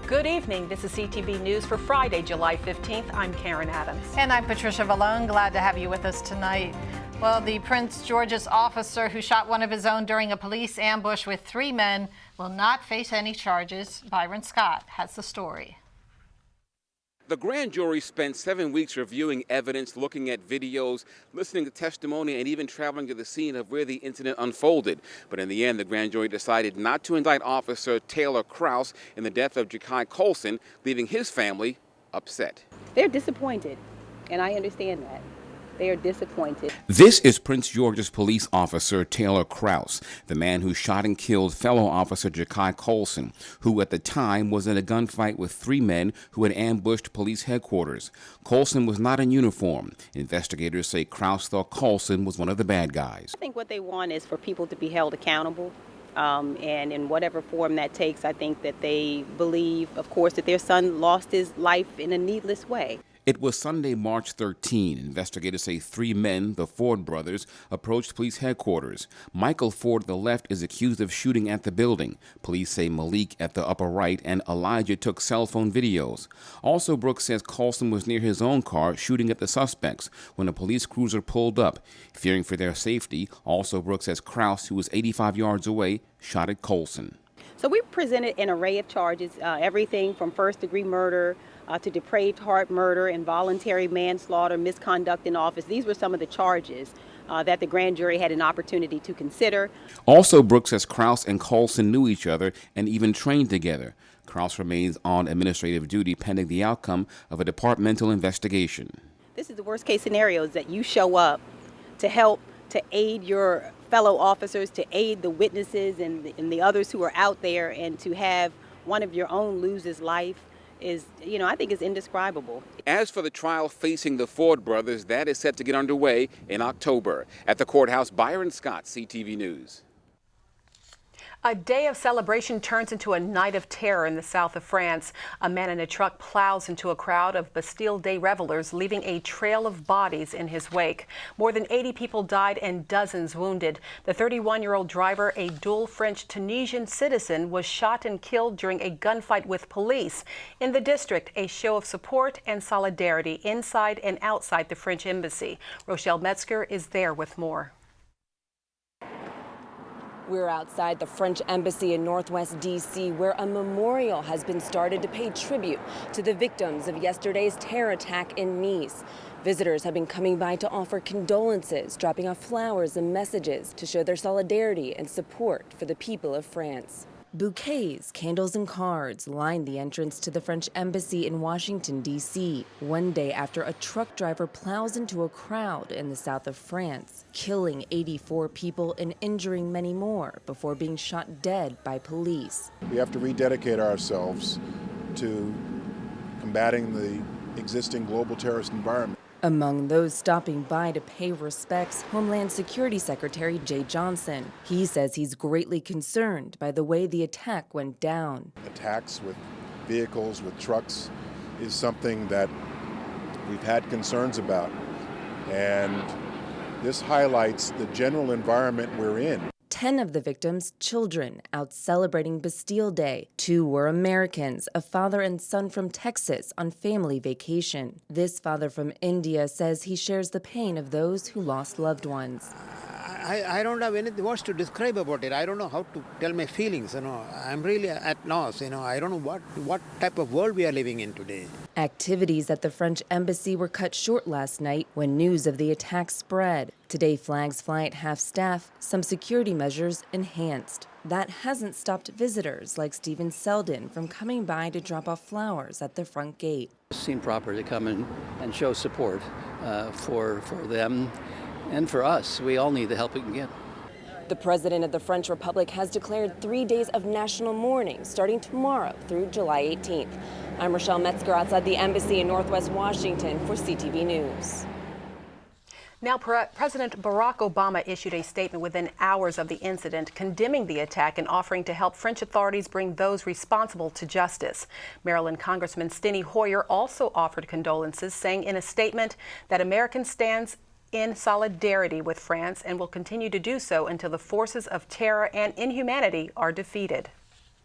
Good evening. This is CTV News for Friday, July 15th. I'm Karen Adams. And I'm Patricia Vallone. Glad to have you with us tonight. Well, the Prince George's officer who shot one of his own during a police ambush with 3 men will not face any charges. Byron Scott has the story. The grand jury spent 7 weeks reviewing evidence, looking at videos, listening to testimony, and even traveling to the scene of where the incident unfolded. But in the end, the grand jury decided not to indict Officer Taylor Krause in the death of Ja'Kai Colson, leaving his family upset. They're disappointed, and I understand that. They are disappointed. This is Prince George's police officer Taylor Krause, the man who shot and killed fellow officer Ja'Kai Colson, who at the time was in a gunfight with 3 men who had ambushed police headquarters. Colson was not in uniform. Investigators say Krause thought Colson was one of the bad guys. I think what they want is for people to be held accountable. And in whatever form that takes, I think that they believe, of course, that their son lost his life in a needless way. It was Sunday, March 13. Investigators say 3 men, the Ford brothers, approached police headquarters. Michael Ford, the left, is accused of shooting at the building. Police say Malik at the upper right and Elijah took cell phone videos. Also, Brooks says Colson was near his own car shooting at the suspects when a police cruiser pulled up. Fearing for their safety, also Brooks says Krause, who was 85 yards away, shot at Colson. So we presented an array of charges, everything from first-degree murder to depraved heart murder, involuntary manslaughter, misconduct in office. These were some of the charges that the grand jury had an opportunity to consider. Also, Brooks says Krause and Colson knew each other and even trained together. Krause remains on administrative duty pending the outcome of a departmental investigation. This is the worst-case scenario, is that you show up to help, to aid your fellow officers, to aid the witnesses and the others who are out there, and to have one of your own lose his life is, I think is indescribable. As for the trial facing the Ford brothers, that is set to get underway in October. At the courthouse, Byron Scott, CTV News. A day of celebration turns into a night of terror in the south of France. A man in a truck plows into a crowd of Bastille Day revelers, leaving a trail of bodies in his wake. More than 80 people died and dozens wounded. The 31-year-old driver, a dual French-Tunisian citizen, was shot and killed during a gunfight with police. In the district, a show of support and solidarity inside and outside the French embassy. Rochelle Metzger is there with more. We're outside the French embassy in Northwest D.C., where a memorial has been started to pay tribute to the victims of yesterday's terror attack in Nice. Visitors have been coming by to offer condolences, dropping off flowers and messages to show their solidarity and support for the people of France. Bouquets, candles, and cards line the entrance to the French embassy in Washington, D.C., one day after a truck driver plows into a crowd in the south of France, killing 84 people and injuring many more before being shot dead by police. We have to rededicate ourselves to combating the existing global terrorist environment. Among those stopping by to pay respects, Homeland Security Secretary Jay Johnson. He says he's greatly concerned by the way the attack went down. Attacks with vehicles, with trucks, is something that we've had concerns about. And this highlights the general environment we're in. 10 of the victims, children, out celebrating Bastille Day. 2 were Americans, a father and son from Texas on family vacation. This father from India says he shares the pain of those who lost loved ones. I don't have any words to describe about it. I don't know how to tell my feelings. I'm really at loss. I don't know what type of world we are living in today. Activities at the French embassy were cut short last night when news of the attack spread. Today, flags fly at half-staff, some security measures enhanced. That hasn't stopped visitors like Stephen Selden from coming by to drop off flowers at the front gate. It seemed proper to come in and show support for them and for us. We all need the help we can get. The president of the French Republic has declared 3 days of national mourning starting tomorrow through July 18th. I'm Rochelle Metzger outside the embassy in Northwest Washington for CTV News. Now, President Barack Obama issued a statement within hours of the incident condemning the attack and offering to help French authorities bring those responsible to justice. Maryland Congressman Steny Hoyer also offered condolences, saying in a statement that America stands in solidarity with France and will continue to do so until the forces of terror and inhumanity are defeated.